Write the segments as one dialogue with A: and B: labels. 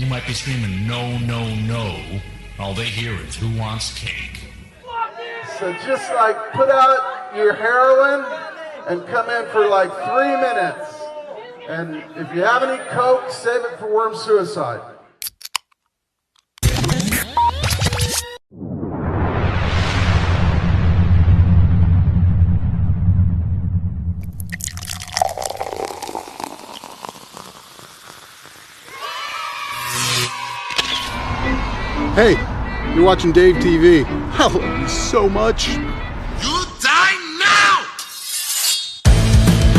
A: You might be screaming, no, no, no. All they hear is, who wants cake?
B: So just like put out your heroin and come in for like 3 minutes. And if you have any coke, save it for worm suicide.
C: Hey, you're watching Dave TV. I love you so much.
D: You die now!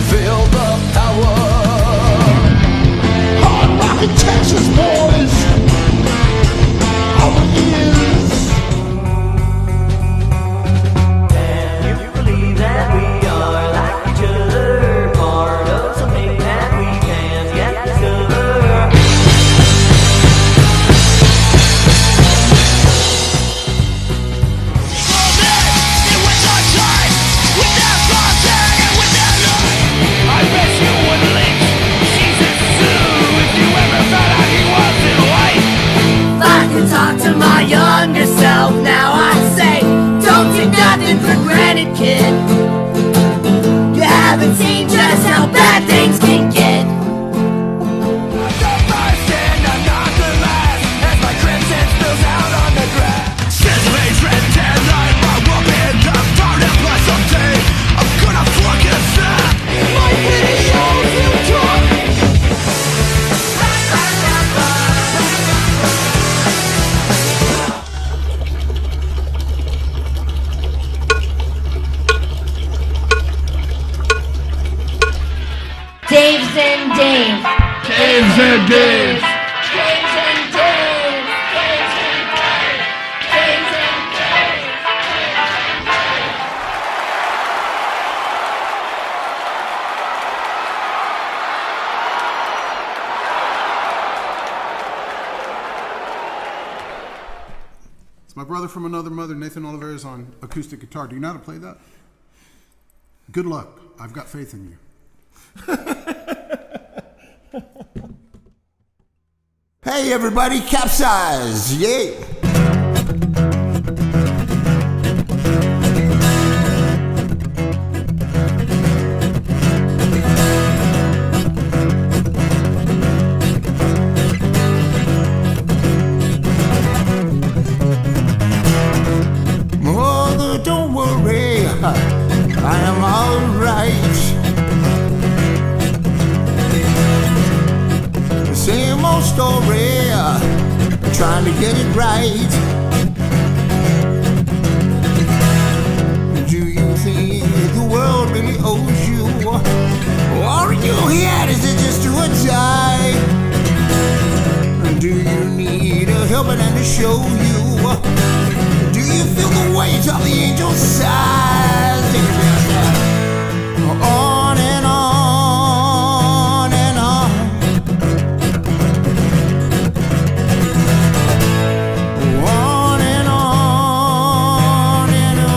E: Feel the power. Hard rockin' Texas boys. Our ears.
F: And you believe that we are like each other, part of something that we can't yet discover.
G: Talk to my younger self now. I say, don't take nothing for granted, kid. You haven't seen just how bad things can get.
E: I'm the first and I'm not the last. As my crimson spills out on the grass. Sensations written like my woman. I'm found in blood someday. I'm gonna fuck it up. My pity shows you talk.
G: Dave's and Dave.
C: Dave's and Dave.
G: Dave's and Dave. Dave's and Dave. Dave's and Dave.
C: It's my brother from another mother, Nathan Olivarez, on acoustic guitar. Do you know how to play that? Good luck. I've got faith in you.
E: Hey everybody, CapZeyeZ, yay! Mother, don't worry, I am alright. Same old story, trying to get it right. Do you think the world really owes you? Or are you here, is it just do or die? Do you need a helping hand to show you? Do you feel the weight of the angel's sighs? On and on and on. On and on and on.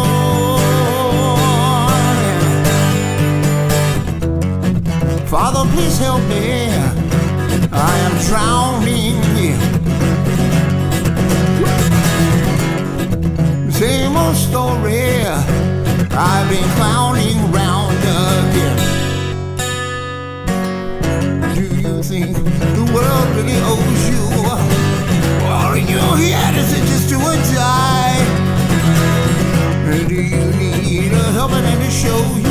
E: Father, please help me. I am drowning. Same old story. I've been clowning round again. Do you think the world really owes you? Or are you here, is it just do or die? Do you need a helping hand to show you?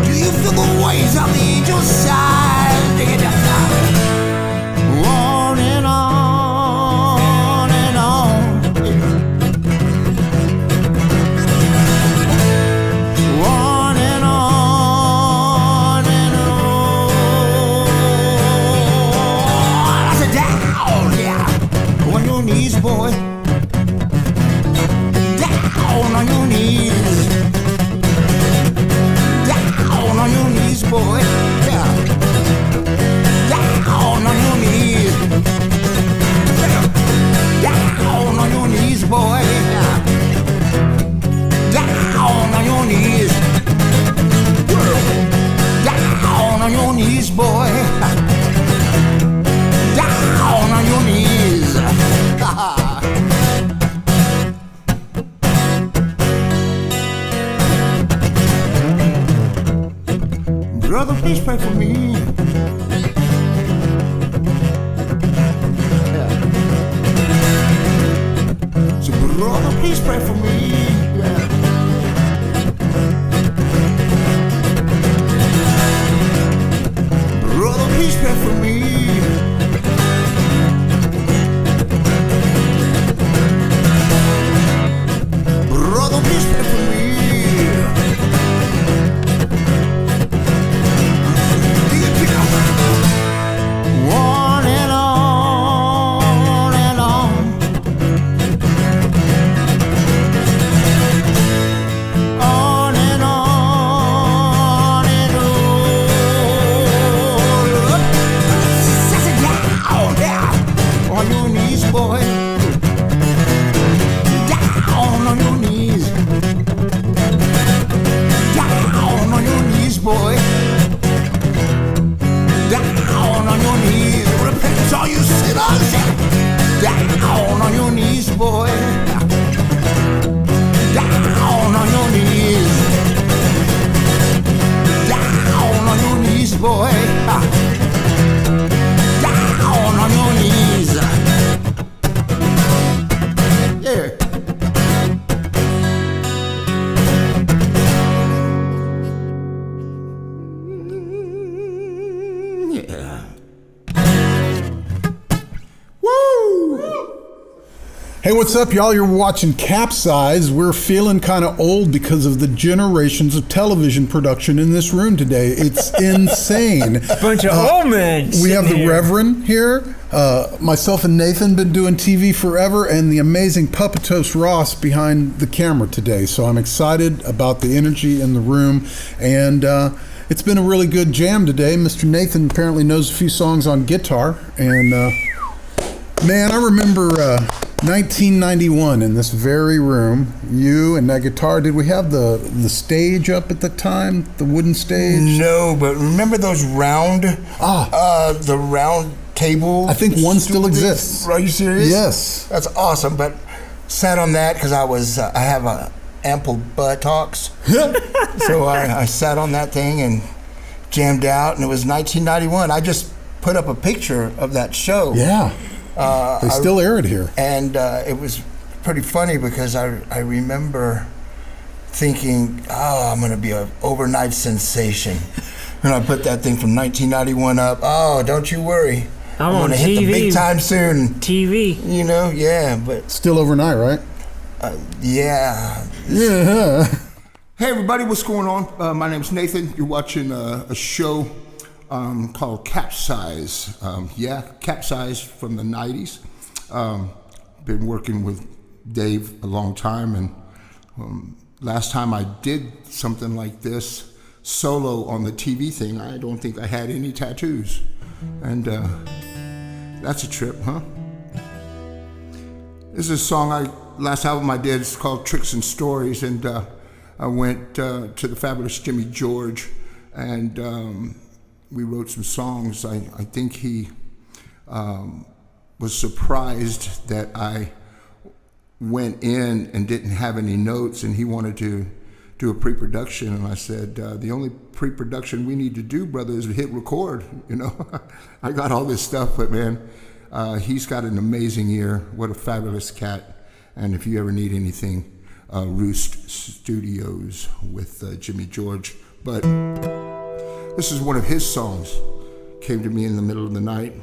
E: Do you feel the waves of the angel's side? Dig it down. On and on and on. On and on and on. I said down, yeah. On your knees, boy. Down on your knees. Down on your knees, boy. Yeah. brother, please pray for me. Yeah. So brother, please pray for me. Yeah. Brother, please pray for me. Brother, please pray for me. On and on and on. On and on and on. Sit down, down on your knees, boy. Down on your knees. Down on your knees, boy. Down on your knees. Repent all you sinners. Down on your knees, boy. Down on your knees. Down on your knees, boy. Down on your knees. Yeah. Yeah. Woo!
C: Hey, what's up, y'all? You're watching CapZeyeZ. We're feeling kind of old because of the generations of television production in this room today. It's insane.
H: Bunch of old men.
C: We have the
H: sitting here.
C: Reverend here. Myself and Nathan been doing TV forever, and the amazing Puppetos Ross behind the camera today. So I'm excited about the energy in the room, and it's been a really good jam today. Mr. Nathan apparently knows a few songs on guitar, and man, I remember 1991 in this very room, you and that guitar. Did we have the stage up at the time, the wooden stage?
E: No, but remember those round, the round table?
C: I think one still exists.
E: Are you serious?
C: Yes.
E: That's awesome, but sat on that because I have a ample buttocks. So I sat on that thing and jammed out, and it was 1991. I just put up a picture of that show.
C: Yeah. They still air it here.
E: And it was pretty funny because I remember thinking, oh, I'm going to be an overnight sensation. And I put that thing from 1991 up. Oh, don't you worry.
H: I'm
E: going
H: on
E: to hit the
H: TV.
E: big time soon.
H: TV.
E: You know, yeah, but
C: Still overnight, right?
E: yeah.
C: Yeah.
E: Hey everybody, what's going on? My name's Nathan. You're watching a show called CapZeyeZ. CapZeyeZ from the 90s. Been working with Dave a long time, and last time I did something like this solo on the TV thing, I don't think I had any tattoos. And that's a trip, huh? This is a song last album I did. It's called Tricks and Stories, and I went to the fabulous Jimmy George, and we wrote some songs. I think he was surprised that I went in and didn't have any notes, and he wanted to do a pre-production, and I said, the only pre-production we need to do, brother, is hit record, you know. I got all this stuff, but man, he's got an amazing ear. What a fabulous cat. And if you ever need anything, Roost Studios with Jimmy George. But this is one of his songs. Came to me in the middle of the night.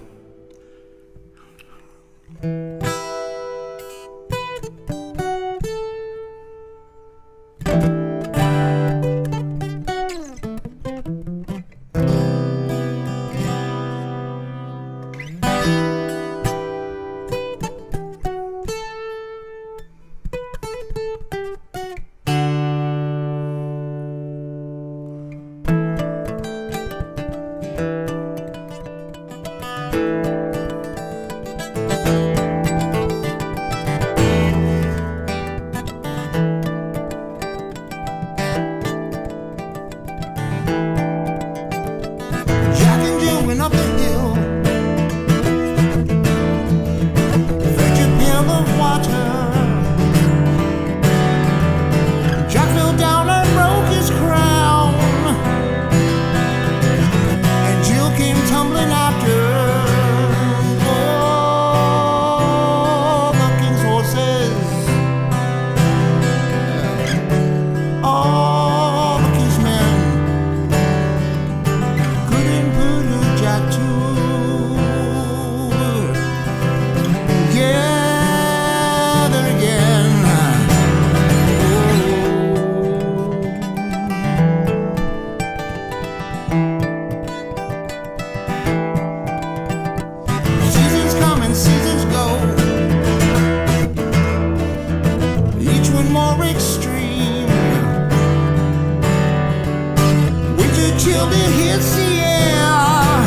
E: till it hits the air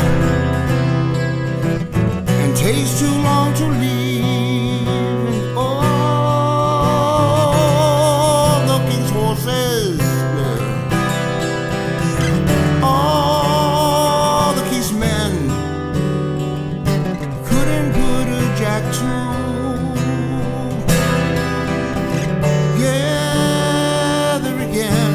E: and takes too long to leave. And all the king's horses, all the king's men couldn't put a jack to. Gather again.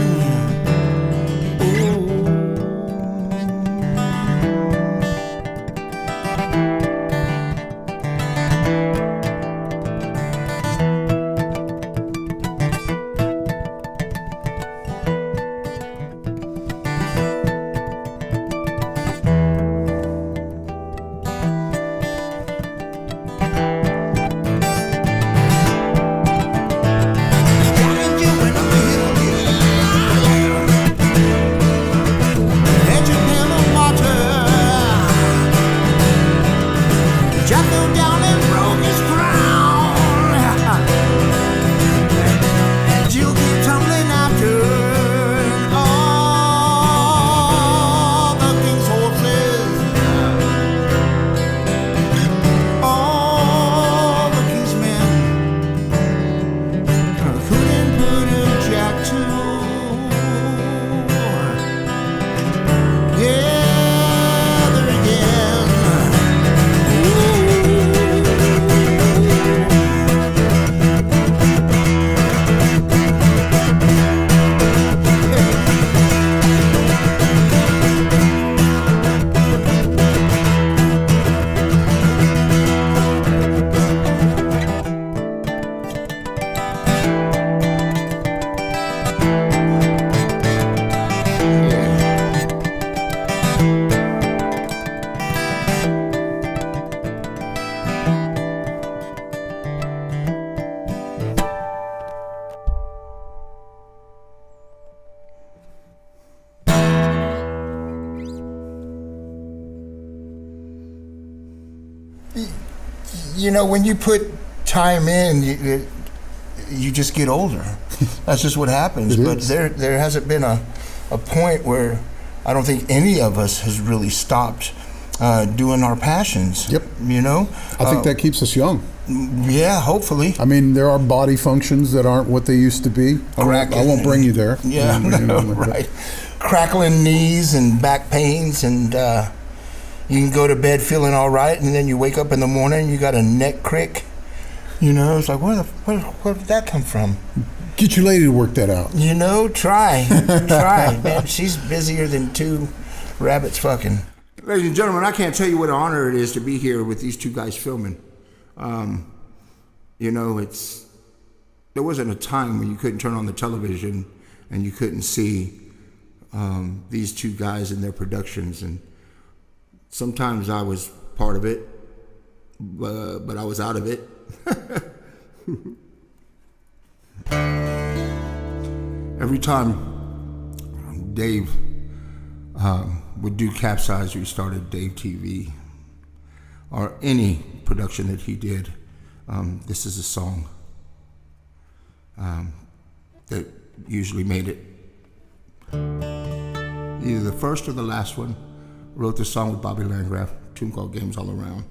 E: You know, when you put time in, you just get older. That's just what happens. But there hasn't been a point where I don't think any of us has really stopped doing our passions.
C: Yep.
E: You know?
C: I think that keeps us young.
E: Yeah, hopefully.
C: I mean, there are body functions that aren't what they used to be. I won't bring you there.
E: Yeah, right. Crackling knees and back pains, and you can go to bed feeling all right, and then you wake up in the morning, you got a neck crick. You know, it's like, where did that come from?
C: Get your lady to work that out.
E: You know, try, man. She's busier than two rabbits fucking. Ladies and gentlemen, I can't tell you what an honor it is to be here with these two guys filming. You know, there wasn't a time when you couldn't turn on the television and you couldn't see these two guys and their productions. And sometimes I was part of it, but I was out of it. Every time Dave would do CapZeyeZ, we started Dave TV, or any production that he did, this is a song that usually made it. Either the first or the last one. Wrote this song with Bobby Landgraf, a tune called Games All Around.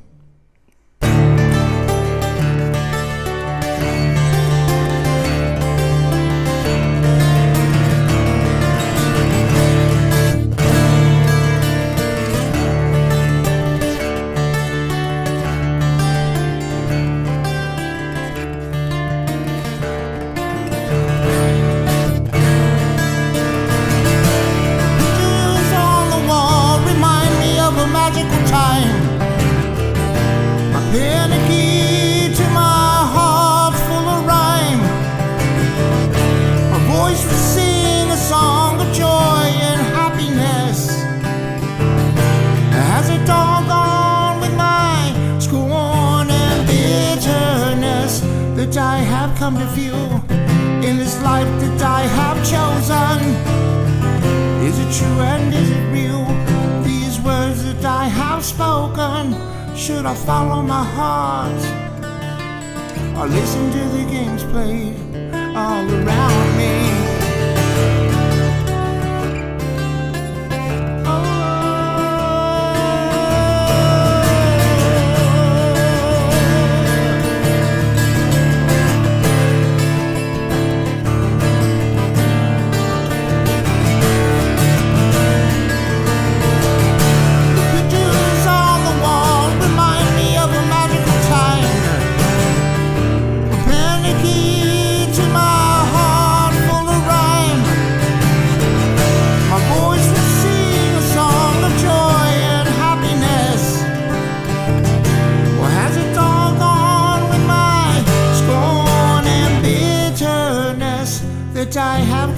E: I have come to feel in this life that I have chosen. Is it true and is it real? These words that I have spoken, should I follow my heart or listen to the games played all around me?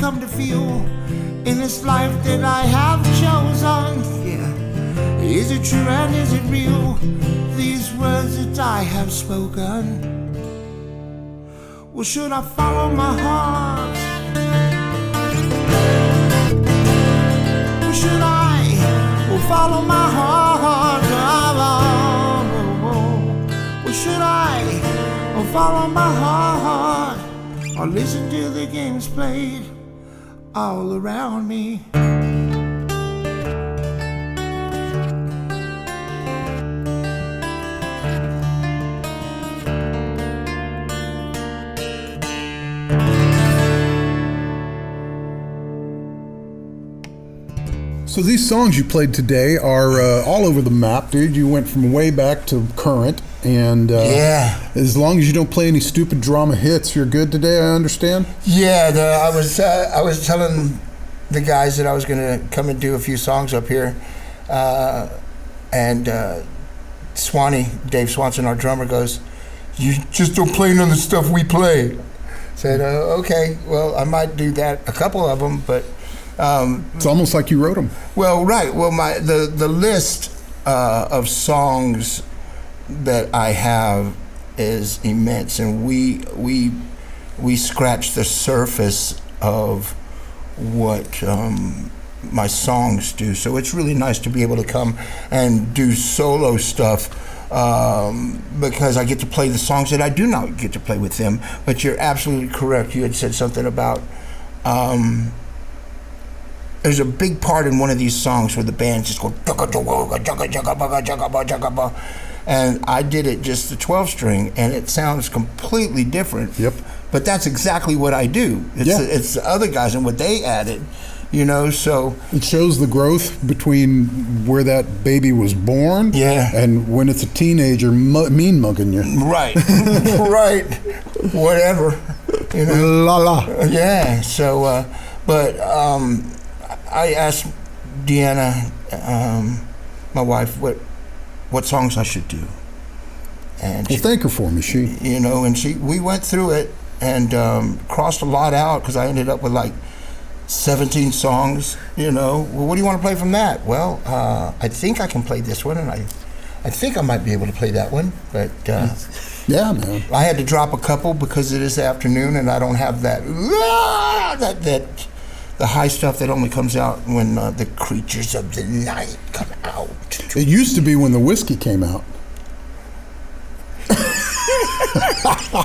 E: come to feel in this life that I have chosen? Yeah. Is it true and is it real? These words that I have spoken. Well, should I follow my heart? Or should I follow my heart? Or should I follow my heart? Or listen to the games played all around me?
C: So these songs you played today are all over the map, dude. You went from way back to current, and
E: Yeah.
C: as long as you don't play any stupid drama hits, you're good today. I understand.
E: Yeah, I was telling the guys that I was gonna come and do a few songs up here, and Swanee, Dave Swanson, our drummer, goes, "You just don't play none of the stuff we play." Said, "Okay, well, I might do that, a couple of them, but."
C: It's almost like you wrote them.
E: Well, right. Well, the list of songs that I have is immense, and we scratch the surface of what my songs do. So it's really nice to be able to come and do solo stuff, because I get to play the songs that I do not get to play with them. But you're absolutely correct. You had said something about. There's a big part in one of these songs where the band just go, and I did it just the 12 string, and it sounds completely different.
C: Yep.
E: But that's exactly what I do. It's the other guys and what they added, so.
C: It shows the growth between where that baby was born,
E: Yeah.
C: and when it's a teenager mean mugging you.
E: Right, right, whatever,
C: La la.
E: Yeah, so, but I asked Deanna, my wife, what songs I should do, and
C: Well, thank her for me. She,
E: and we went through it and crossed a lot out, because I ended up with like 17 songs. Well, what do you want to play from that? Well, I think I can play this one, and I think I might be able to play that one, but
C: yeah, man.
E: I had to drop a couple because it is the afternoon, and I don't have that the high stuff that only comes out when the creatures of the night come out.
C: It used to be when the whiskey came out.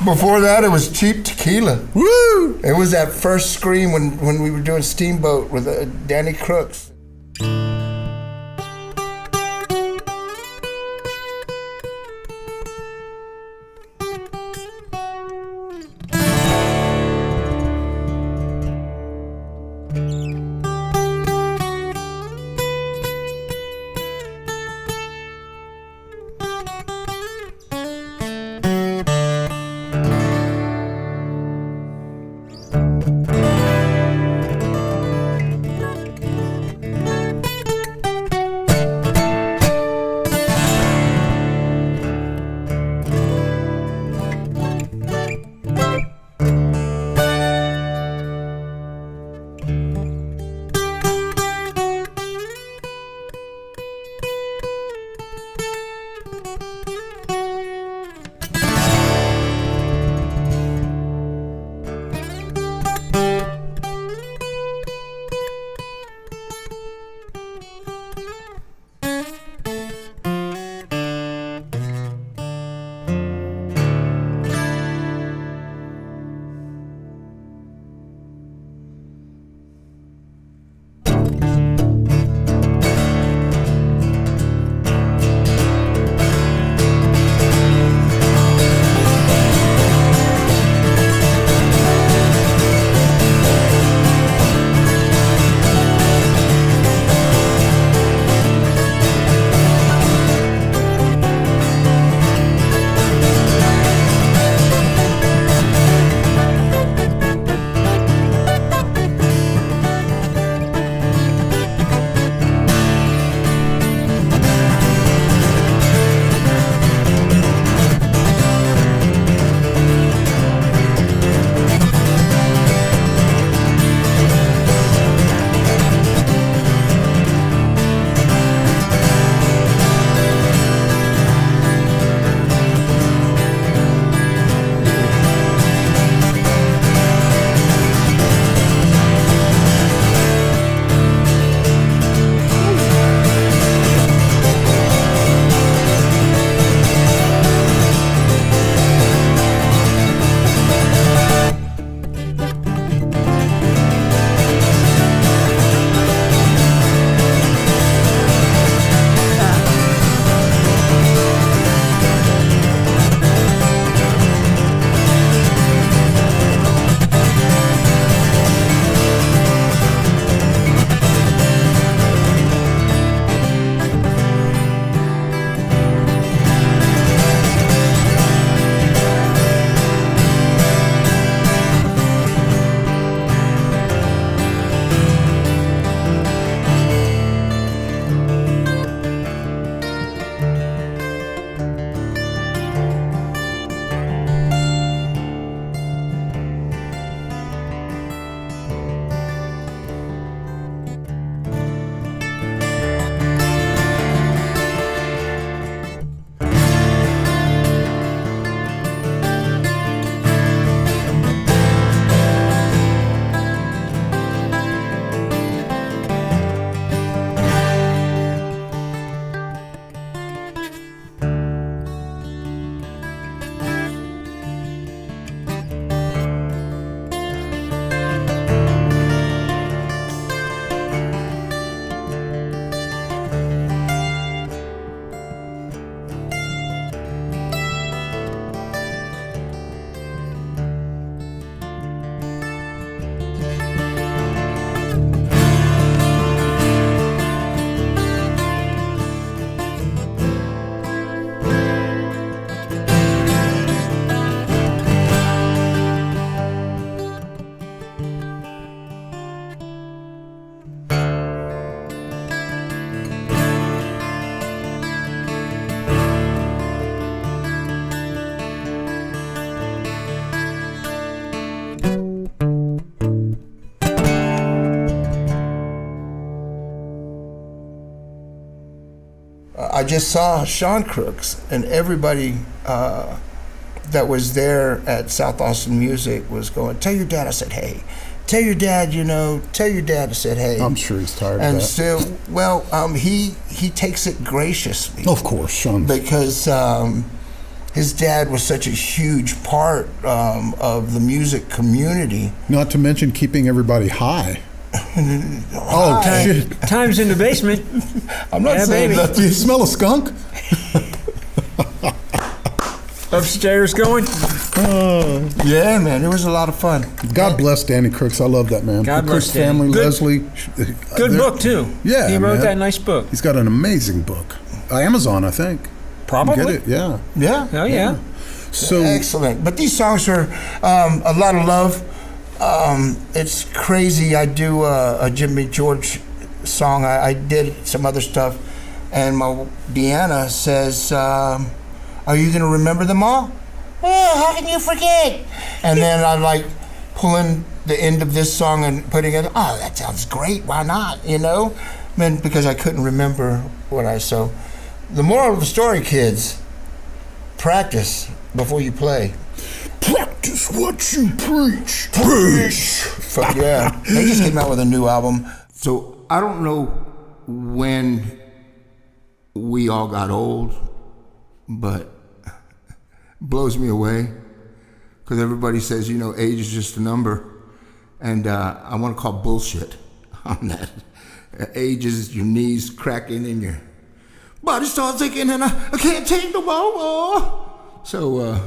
E: Before that, it was cheap tequila.
C: Woo!
E: It was that first scream when we were doing Steamboat with Danny Crooks. just saw Sean Crooks, and everybody that was there at South Austin Music was going, tell your dad I said hey. Tell your dad, tell your dad I said hey.
C: I'm sure he's tired
E: and
C: of that.
E: So, well, he takes it graciously.
C: Of course, Sean.
E: Because his dad was such a huge part of the music community.
C: Not to mention keeping everybody high. Oh, shit.
H: Times in the basement.
E: I'm not saying
H: baby.
E: that.
C: Do you smell a skunk?
H: Upstairs going.
E: Yeah, man, it was a lot of fun.
C: God bless Danny Crooks. I love that man.
H: God
C: the
H: bless
C: Crooks
H: Danny.
C: family,
H: Good-
C: Leslie.
H: Good book too.
C: Yeah,
H: he wrote
C: man.
H: that nice book.
C: He's got an amazing book. Amazon, I think.
H: Probably.
C: Get it? Yeah.
E: Yeah.
H: Oh yeah.
C: So
E: Excellent. But these songs are a lot of love. It's crazy. I do a Jimmy George song. I did some other stuff, and my Deanna says, "Are you gonna remember them all?" Oh, how can you forget? And then I'm like pulling the end of this song and putting it. Oh, that sounds great. Why not? Man, because I couldn't remember what I so. The moral of the story, kids: practice before you play.
C: practice what you preach.
E: Fuck yeah. They just came out with a new album. So I don't know when we all got old, but blows me away. Because everybody says, age is just a number. And I want to call bullshit on that. Age is your knees cracking and your body starts aching and I can't take no more. So,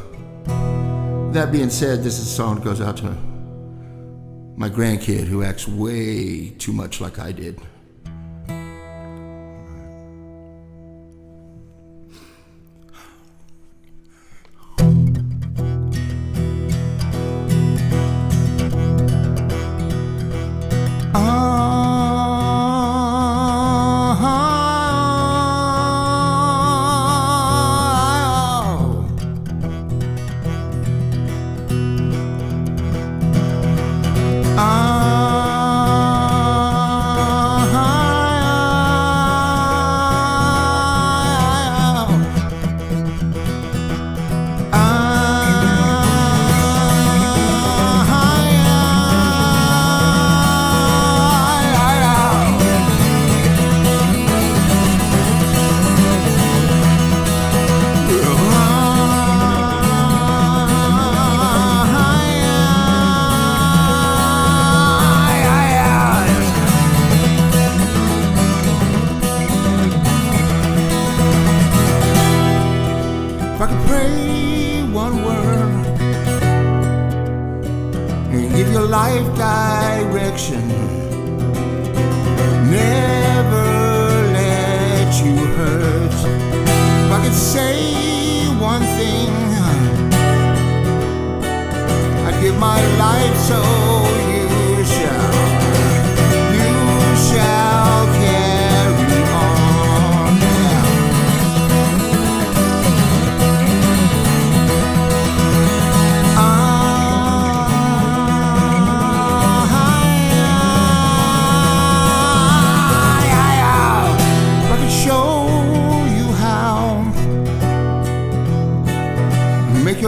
E: that being said, this song goes out to my grandkid who acts way too much like I did.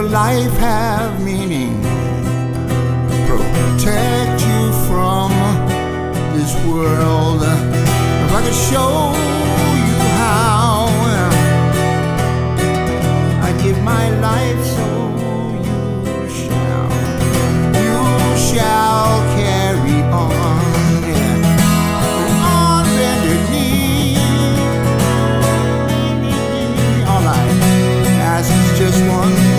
I: Life have meaning, protect you from this world. If I could show you how, I'd give my life so you shall carry on, on bended knee. All I ask is just one thing.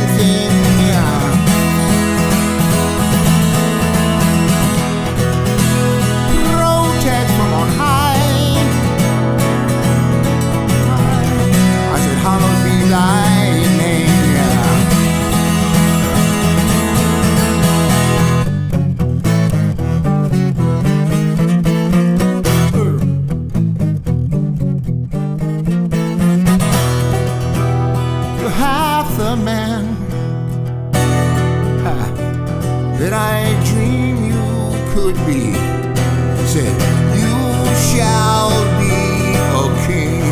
I: Hallowed be thy name. You're half the man that I dream you could be. Said you shall be a king.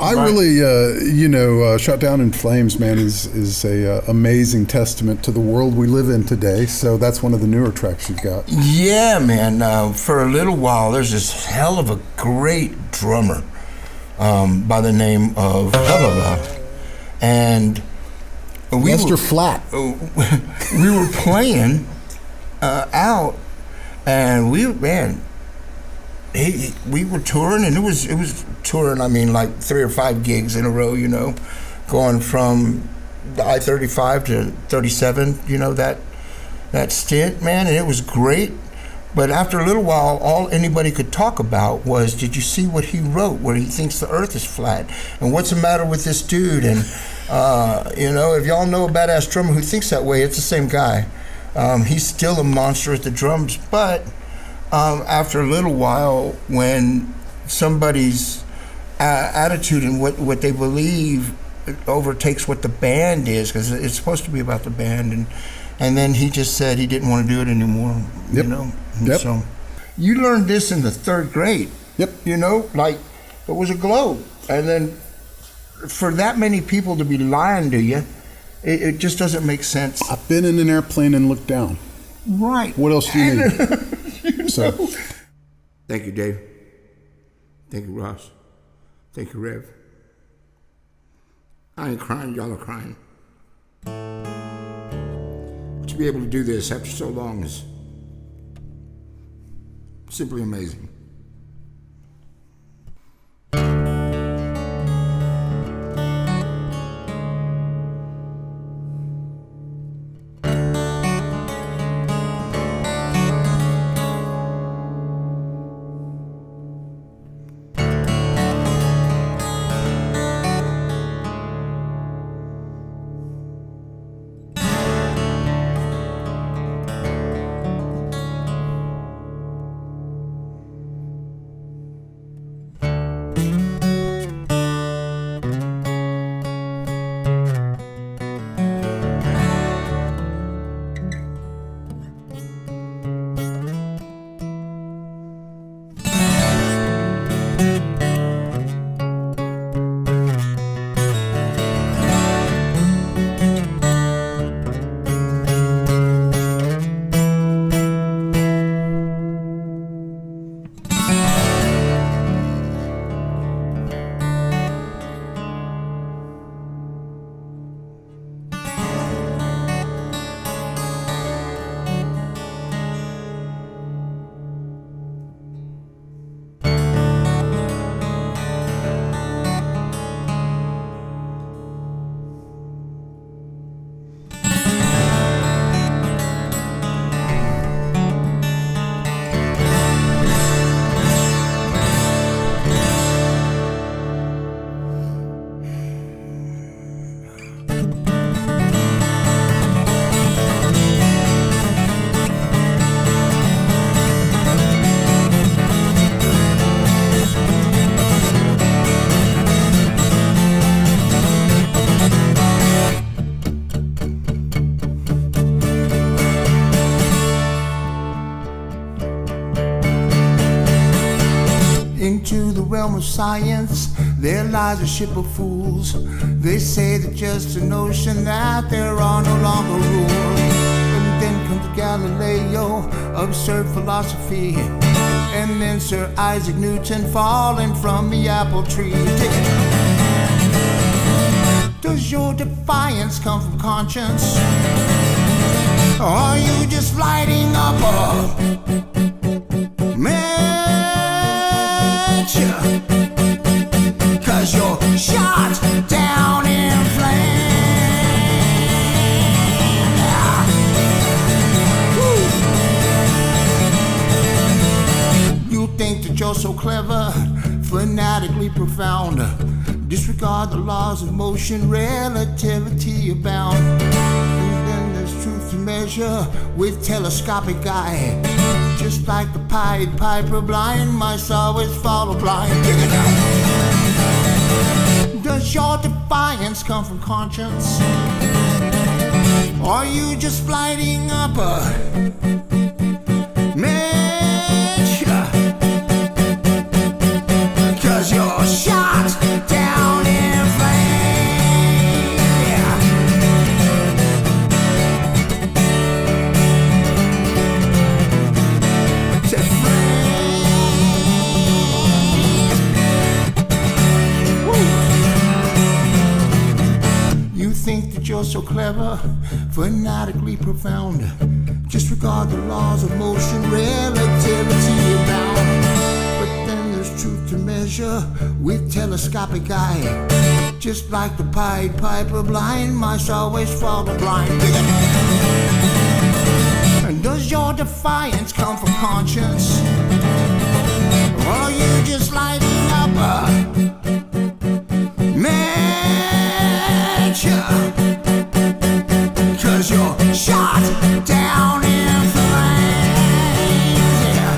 C: I really, Shut Down in Flames, man, is a amazing testament to the world we live in today. So that's one of the newer tracks you've got.
E: Yeah, man. For a little while, there's this hell of a great drummer by the name of and
C: Lester Flatt.
E: We were playing out, and we were touring, and it was touring. I mean, like 3 or 5 gigs in a row. Going from the I-35 to 37. That stint, man, and it was great. But after a little while, all anybody could talk about was, did you see what he wrote, where he thinks the earth is flat? And what's the matter with this dude? And, if y'all know a badass drummer who thinks that way, it's the same guy. He's still a monster at the drums. But after a little while, when somebody's attitude and what they believe overtakes what the band is, because it's supposed to be about the band, and then he just said he didn't want to do it anymore.
C: Yep. Yep.
E: So you learned this in the 3rd grade.
C: Yep.
E: Like it was a globe, and then for that many people to be lying to you, it just doesn't make sense.
C: I've been in an airplane and looked down.
E: Right.
C: What else do you need? So,
E: thank you, Dave. Thank you, Ross. Thank you, Rev. I ain't crying, y'all are crying. To be able to do this after so long is simply amazing.
I: Into the realm of science, there lies a ship of fools. They say that just a notion that there are no longer rules. And then comes Galileo, absurd philosophy. And then Sir Isaac Newton falling from the apple tree. Does your defiance come from conscience? Or are you just lighting up a match? 'Cause you're shot down in flames. You think that you're so clever, fanatically profound. Disregard the laws of motion, relativity abound. And then there's truth to measure with telescopic eye. Just like the Pied Piper, blind mice always follow blind. Does your defiance come from conscience? Or are you just lighting up a match? 'Cause you're shot down think that you're so clever, fanatically profound. Just regard the laws of motion, relativity abound. But then there's truth to measure with telescopic eye. Just like the Pied Piper, blind mice always follow blind. And does your defiance come from conscience? Or are you just lighting up a match? 'Cause you're shot down in flames. Yeah.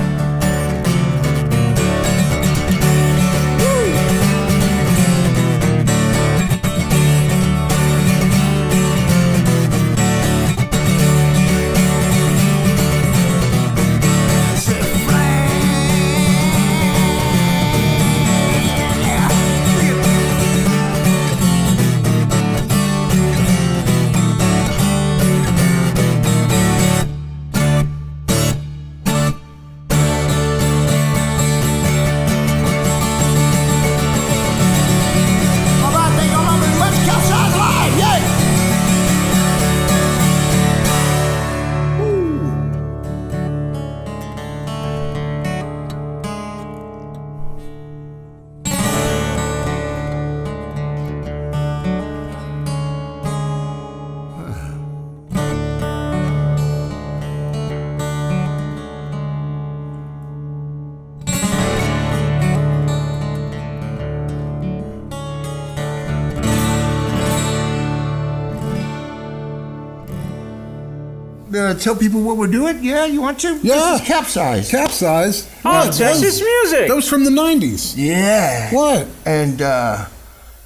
I: Tell people what we're doing? Yeah, you want to?
C: Yeah.
I: This is CapZeyeZ.
C: CapZeyeZ.
H: Oh, Texas music.
C: That was from the 90s.
I: Yeah.
C: What?
I: And,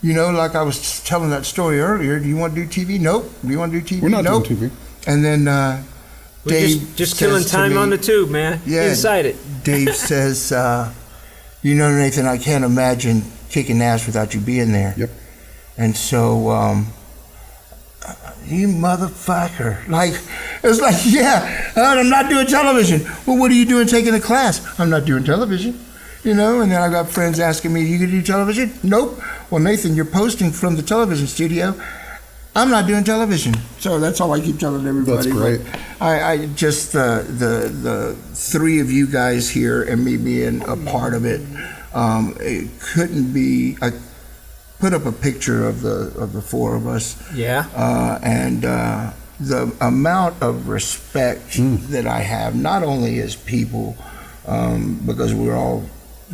I: you know, like I was telling that story earlier, do you want to do TV? Nope. Do you want to do TV?
C: We're not
I: nope.
C: doing TV.
I: And then
H: We're
I: Dave
H: just killing
I: says to
H: time
I: me-
H: on the tube, man.
I: Yeah.
H: Inside it.
I: Dave says, you know, Nathan, I can't imagine kicking ass without you being there.
C: Yep.
I: And so, you motherfucker. Like, it's like, yeah, I'm not doing television. Well, what are you doing taking a class? I'm not doing television. You know, and then I got friends asking me, you gonna do television? Nope. Well, Nathan, you're posting from the television studio. I'm not doing television. So that's all I keep telling everybody.
C: That's great.
I: But I just, the three of you guys here and me being a part of it, it couldn't be, I put up a picture of the four of us.
H: Yeah.
I: And the amount of respect that I have, not only as people, because we're all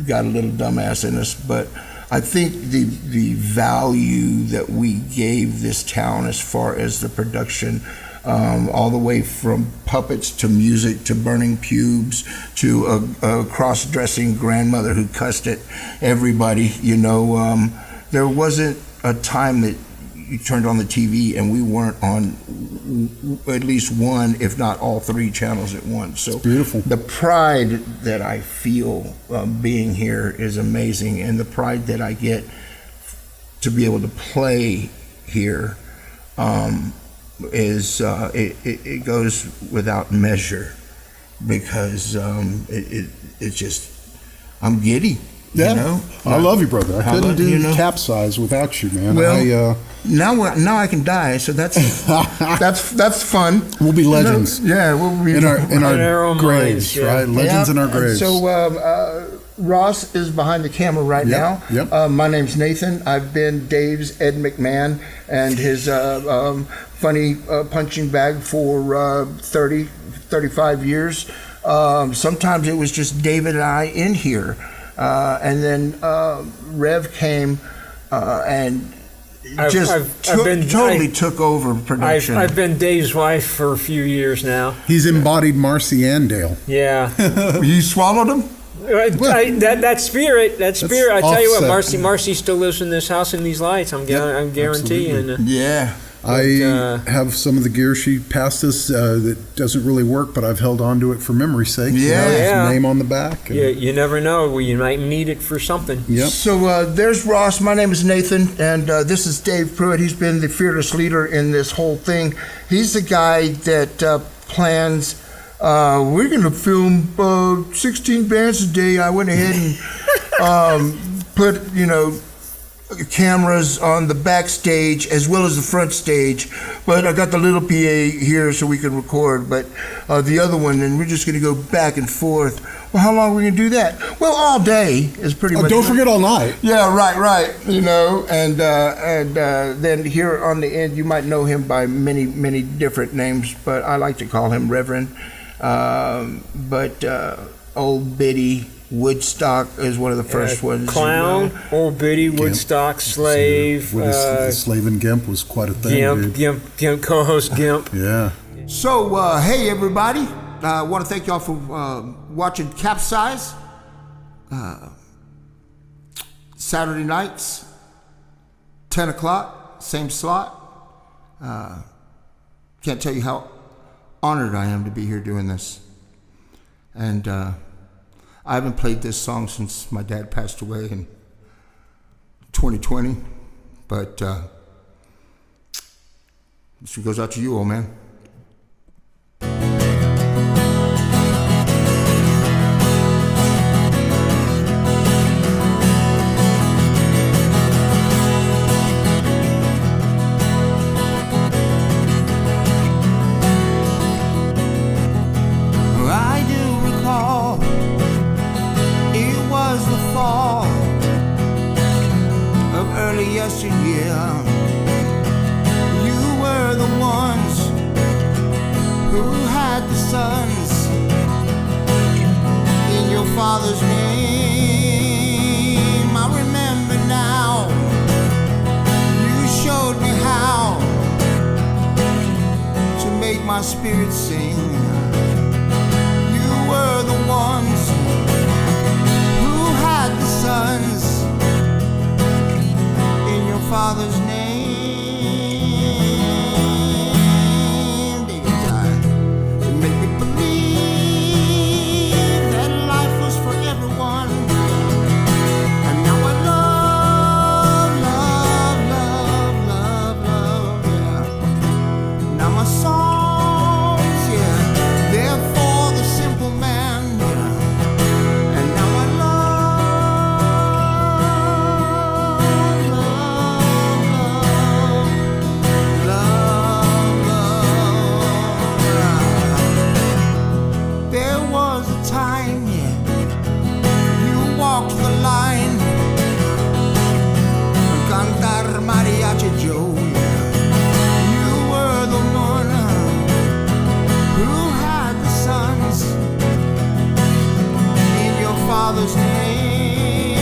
I: got a little dumbass in us, but I think the value that we gave this town as far as the production, all the way from puppets to music to burning pubes to a cross-dressing grandmother who cussed at everybody, you know, there wasn't a time that you turned on the TV and we weren't on at least one, if not all three channels at once. So
C: it's beautiful.
I: The pride that I feel being here is amazing, and the pride that I get to be able to play here is it goes without measure, because it's just, I'm giddy.
C: Yeah,
I: you know?
C: I love you, brother. I couldn't do
I: you know?
C: CapZeyeZ without you, man.
I: Well, now I can die, so that's that's fun.
C: We'll be legends.
I: Yeah, we'll be
C: in our
H: own
C: graves,
H: minds, yeah.
C: right? Legends in our
I: And
C: graves.
I: so Ross is behind the camera right now.
C: Yep.
I: My name's Nathan. I've been Dave's Ed McMahon and his funny punching bag for 35 years. Sometimes it was just David and I in here. And then Rev came and took over production.
H: I've been Dave's wife for a few years now.
C: He's embodied Marcy Andale.
H: Yeah.
I: You swallowed him?
H: That spirit. I tell you what,
C: offset.
H: Marcy still lives in this house in these lights. I'm guaranteeing.
I: Yeah.
C: I have some of the gear she passed us that doesn't really work, but I've held on to it for memory's sake.
I: Yeah.
C: His name on the back. And,
H: You never know. Well, you might need it for something.
C: Yep.
I: So there's Ross. My name is Nathan, and this is Dave Pruitt. He's been the fearless leader in this whole thing. He's the guy that plans. We're going to film 16 bands a day. I went ahead and put,
E: cameras on the backstage as well as the front stage, but I got the little PA here so we can record, but the other one, and we're just going to go back and forth. Well, how long are we going to do that? Well, all day is pretty much.
C: Don't forget all night.
E: Yeah, right. You know, and then here on the end, you might know him by many different names, but I like to call him Reverend. But Old Biddy Woodstock is one of the first ones.
H: Clown, Old Biddy, Woodstock, Slave.
C: Slave and Gimp was quite a thing.
H: Gimp, co-host Gimp.
C: Yeah.
I: So, hey everybody, I want to thank y'all for watching CapZeyeZ. Saturday nights, 10 o'clock, same slot. Can't tell you how honored I am to be here doing this. And I haven't played this song since my dad passed away in 2020, but this one goes out to you, old man.
E: Yesteryear, you were the ones who had the sons in your father's name. I remember now, you showed me how to make my spirit sing. You were the ones who had the sons Father's name. Big time. It made me believe that life was for everyone. And now I love, yeah. Now my songs, yeah, they're for the simple man, yeah. And now I love. Mariachi Joe, you were the one who had the sons in your father's name.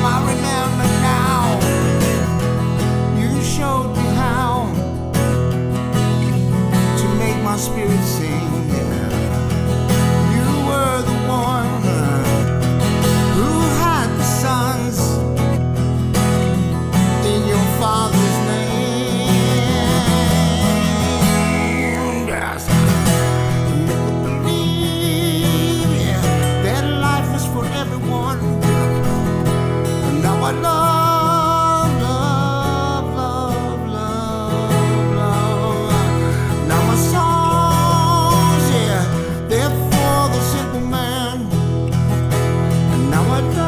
E: I remember now, you showed me how to make my spirit sing. You were the one who had the sons in your father's name. Yes. Never believe, yeah, that life is for everyone. And now I love. Now my songs, yeah, they're for the simple man. And now I love.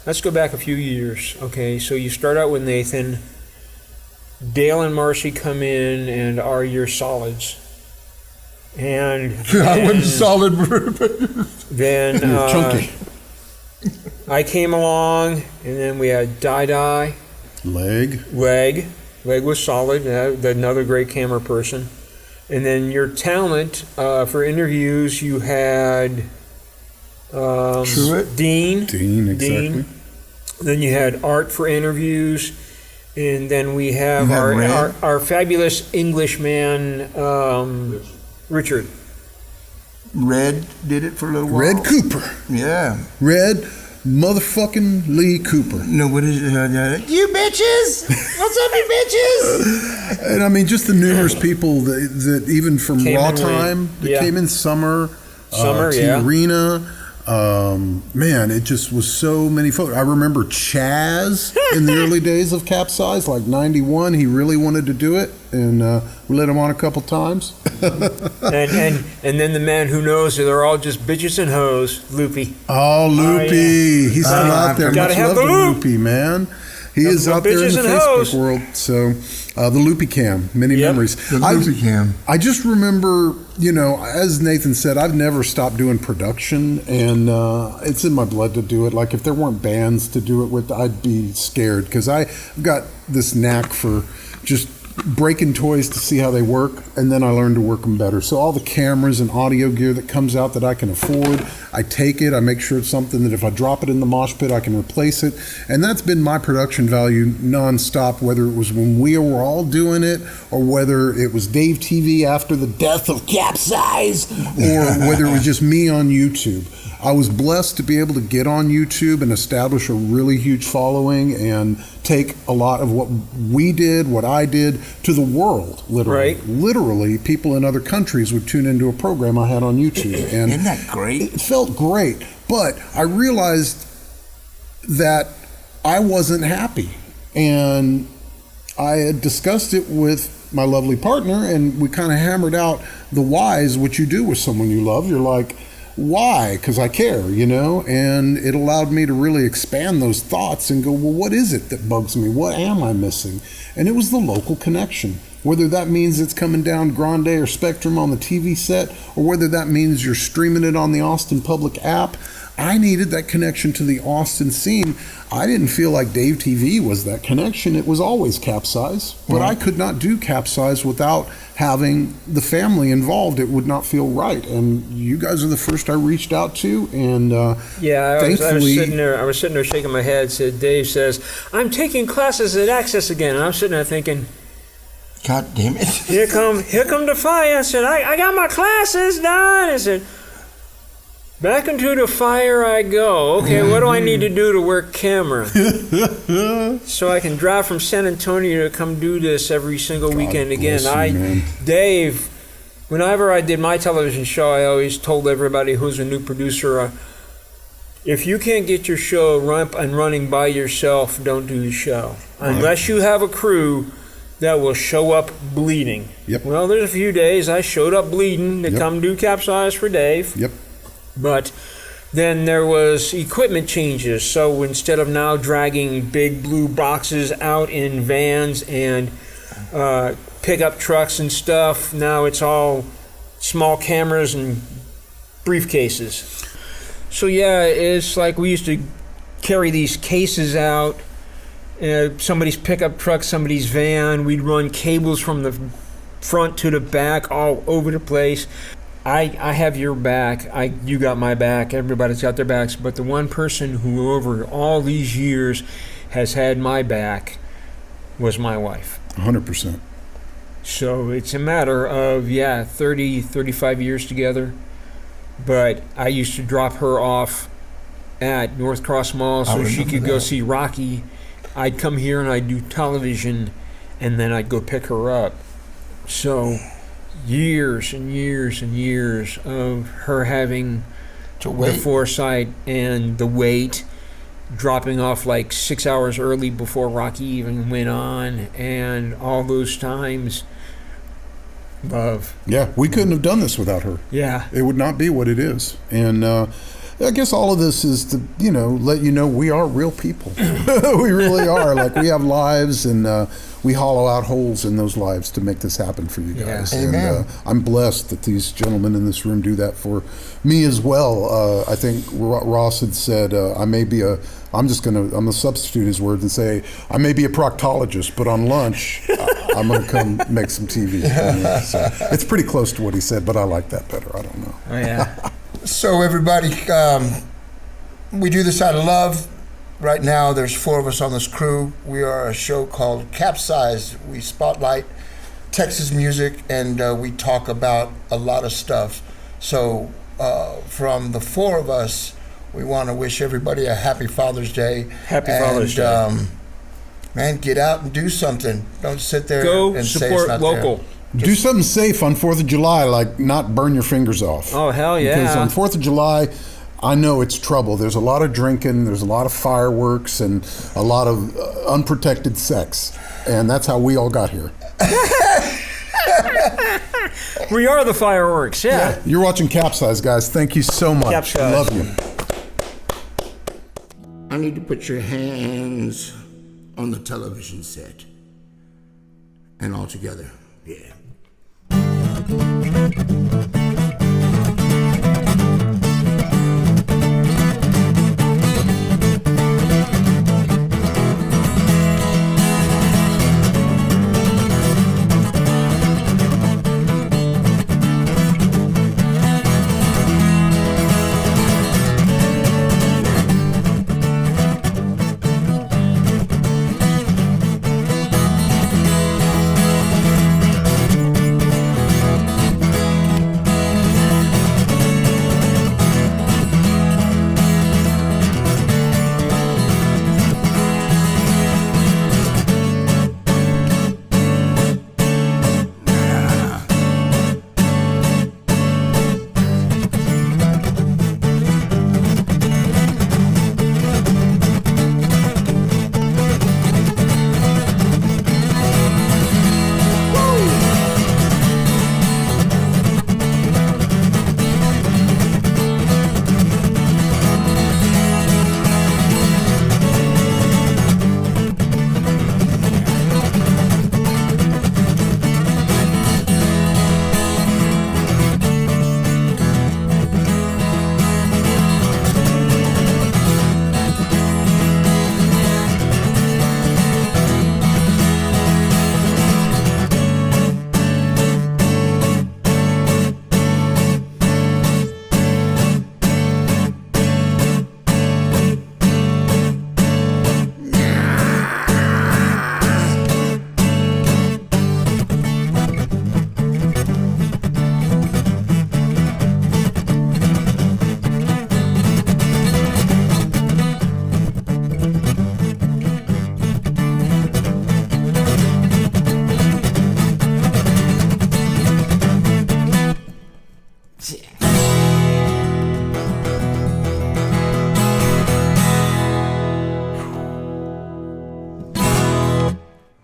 H: Let's go back a few years. Okay, so you start out with Nathan. Dale and Marcy come in and are your solids. And
E: I wasn't solid.
H: Then
C: chunky.
H: I came along, and then we had Leg was solid, another great camera person. And then your talent for interviews, you had
E: Truett.
H: Dean.
C: Exactly.
H: Then you had Art for interviews, and then we have
E: You have
H: our fabulous Englishman, Richard.
E: Red did it for a little while.
C: Red Cooper.
E: Yeah.
C: Red motherfucking Lee Cooper.
E: No, what is you bitches? What's up, you bitches?
C: And I mean, just the numerous people that even from
H: Came in
C: rAwTiMe that
H: yeah.
C: came in, Summer,
H: yeah.
C: Arena. Man, it just was so many folks. I remember Chaz in the early days of CapZeyeZ, like 91. He really wanted to do it, and we let him on a couple times.
H: and then the man who knows that they're all just bitches and hoes, Loopy.
C: Oh, Loopy.
H: Yeah.
C: He's still out there.
H: Gotta
C: Much
H: have
C: love
H: the
C: to
H: Loop.
C: Loopy, man. He is out there in the
H: bitches and
C: Facebook
H: hoes.
C: world. So, the Loopy Cam, many
H: Yep.
C: memories.
E: The Loopy Cam.
C: I just remember, as Nathan said, I've never stopped doing production, and it's in my blood to do it. Like, if there weren't bands to do it with, I'd be scared, because I've got this knack for just breaking toys to see how they work, and then I learn to work them better. So all the cameras and audio gear that comes out that I can afford, I take it, I make sure it's something that if I drop it in the mosh pit, I can replace it. And that's been my production value nonstop, whether it was when we were all doing it, or whether it was Dave TV after the death of CapZeyeZ, or whether it was just me on YouTube. I was blessed to be able to get on YouTube and establish a really huge following and take a lot of what we did, what I did, to the world, literally.
H: Right.
C: Literally, people in other countries would tune into a program I had on YouTube. And
E: Isn't that great?
C: it felt great, but I realized that I wasn't happy. And I had discussed it with my lovely partner, and we kind of hammered out the whys, what you do with someone you love. You're like, why? Because I care, and it allowed me to really expand those thoughts and go, well, what is it that bugs me? What am I missing? And it was the local connection. Whether that means it's coming down Grande or Spectrum on the TV set, or whether that means you're streaming it on the Austin Public app, I needed that connection to the Austin scene. I didn't feel like Dave TV was that connection. It was always CapZeyeZ, but I could not do CapZeyeZ without having the family involved. It would not feel right. And you guys are the first I reached out to, and thankfully,
H: I was sitting there shaking my head. Said Dave says, "I'm taking classes at Access again," and I'm sitting there thinking,
E: God damn it.
H: Here come the fire. I said, I got my classes done. I said, back into the fire I go. Okay, what do I need to do to work camera? So I can drive from San Antonio to come do this every single weekend again. Dave, whenever I did my television show, I always told everybody who's a new producer, if you can't get your show running by yourself, don't do the show. Unless you have a crew that will show up bleeding.
C: Yep.
H: Well, there's a few days I showed up bleeding to come do CapZeyeZ for Dave.
C: Yep.
H: But then there was equipment changes. So instead of now dragging big blue boxes out in vans and pickup trucks and stuff, now it's all small cameras and briefcases. So yeah, it's like we used to carry these cases out. Somebody's pickup truck, somebody's van. We'd run cables from the front to the back, all over the place. I have your back. You got my back. Everybody's got their backs. But the one person who over all these years has had my back was my wife.
C: 100%.
H: So it's a matter of, 30, 35 years together. But I used to drop her off at North Cross Mall so she could go see Rocky. I'd come here and I'd do television, and then I'd go pick her up. So years and years and years of her having the foresight and the weight, dropping off like 6 hours early before Rocky even went on, and all those times. Love.
C: Yeah, we couldn't have done this without her.
H: Yeah.
C: It would not be what it is. And I guess all of this is to, let you know we are real people. We really are. Like, we have lives, and we hollow out holes in those lives to make this happen for you guys.
E: Yeah.
C: And
E: Amen.
C: I'm blessed that these gentlemen in this room do that for me as well. I think Ross had said, I'm gonna substitute his words and say, I may be a proctologist, but on lunch, I'm gonna come make some TV. So it's pretty close to what he said, but I like that better. I don't know.
H: Oh, yeah.
E: So everybody, we do this out of love. Right now, there's 4 of us on this crew. We are a show called CapZeyeZ. We spotlight Texas music, and we talk about a lot of stuff. So from the 4 of us, we want to wish everybody a happy Father's Day.
H: Happy Father's Day.
E: Man, get out and do something. Don't sit there and say it's
H: support
E: not
H: local.
E: there.
C: Do something safe on 4th of July, like not burn your fingers off.
H: Oh, hell yeah.
C: Because on 4th of July, I know it's trouble. There's a lot of drinking, there's a lot of fireworks, and a lot of unprotected sex. And that's how we all got here.
H: We are the fireworks, yeah.
C: You're watching CapZeyeZ, guys. Thank you so much.
H: CapZeyeZ.
C: Love you.
I: I need to put your hands on the television set. And all together, yeah.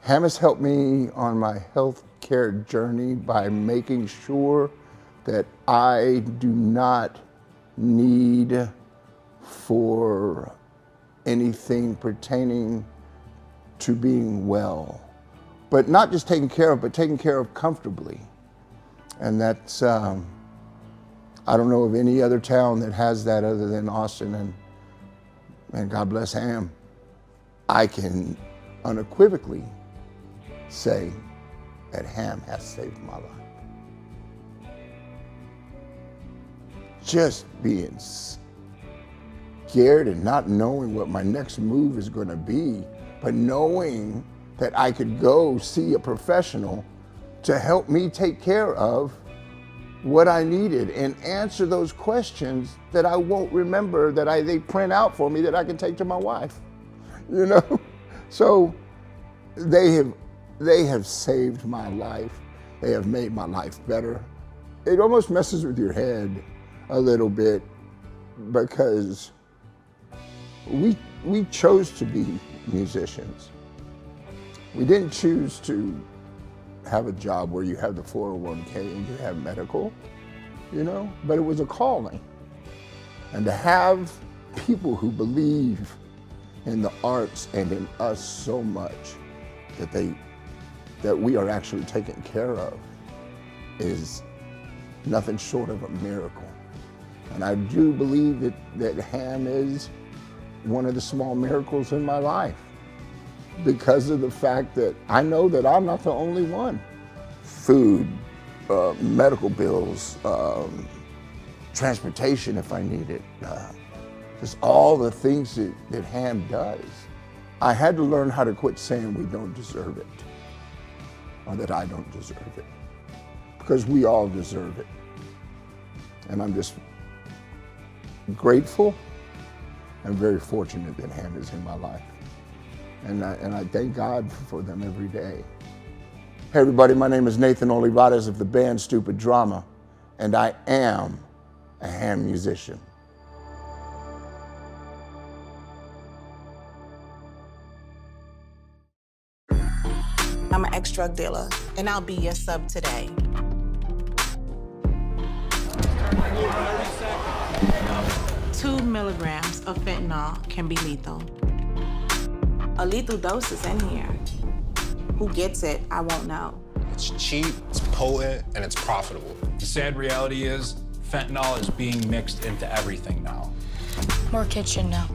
J: Ham has helped me on my health care journey by making sure that I do not need for anything pertaining to being well. But not just taken care of, but taken care of comfortably. And that's, I don't know of any other town that has that other than Austin, and God bless Ham. I can unequivocally say that Ham has saved my life. Just being scared and not knowing what my next move is going to be, but knowing that I could go see a professional to help me take care of what I needed and answer those questions that I won't remember, that they print out for me that I can take to my wife, you know? So they have saved my life. They have made my life better. It almost messes with your head a little bit because we chose to be musicians. We didn't choose to have a job where you have the 401k and you have medical, you know, but it was a calling. And to have people who believe in the arts and in us so much that we are actually taken care of is nothing short of a miracle. And I do believe that Ham is one of the small miracles in my life, because of the fact that I know that I'm not the only one. Food, medical bills, transportation if I need it. Just all the things that Ham does. I had to learn how to quit saying we don't deserve it, or that I don't deserve it, because we all deserve it. And I'm just grateful and very fortunate that Ham is in my life. And I thank God for them every day. Hey everybody, my name is Nathan Olivarez of the band Stupid Drama, and I am a Ham musician.
K: I'm an ex-drug dealer, and I'll be your sub today. Two milligrams of fentanyl can be lethal. A lethal dose is in here. Who gets it, I won't know.
L: It's cheap, it's potent, and it's profitable.
M: The sad reality is, fentanyl is being mixed into everything now.
N: More kids should know.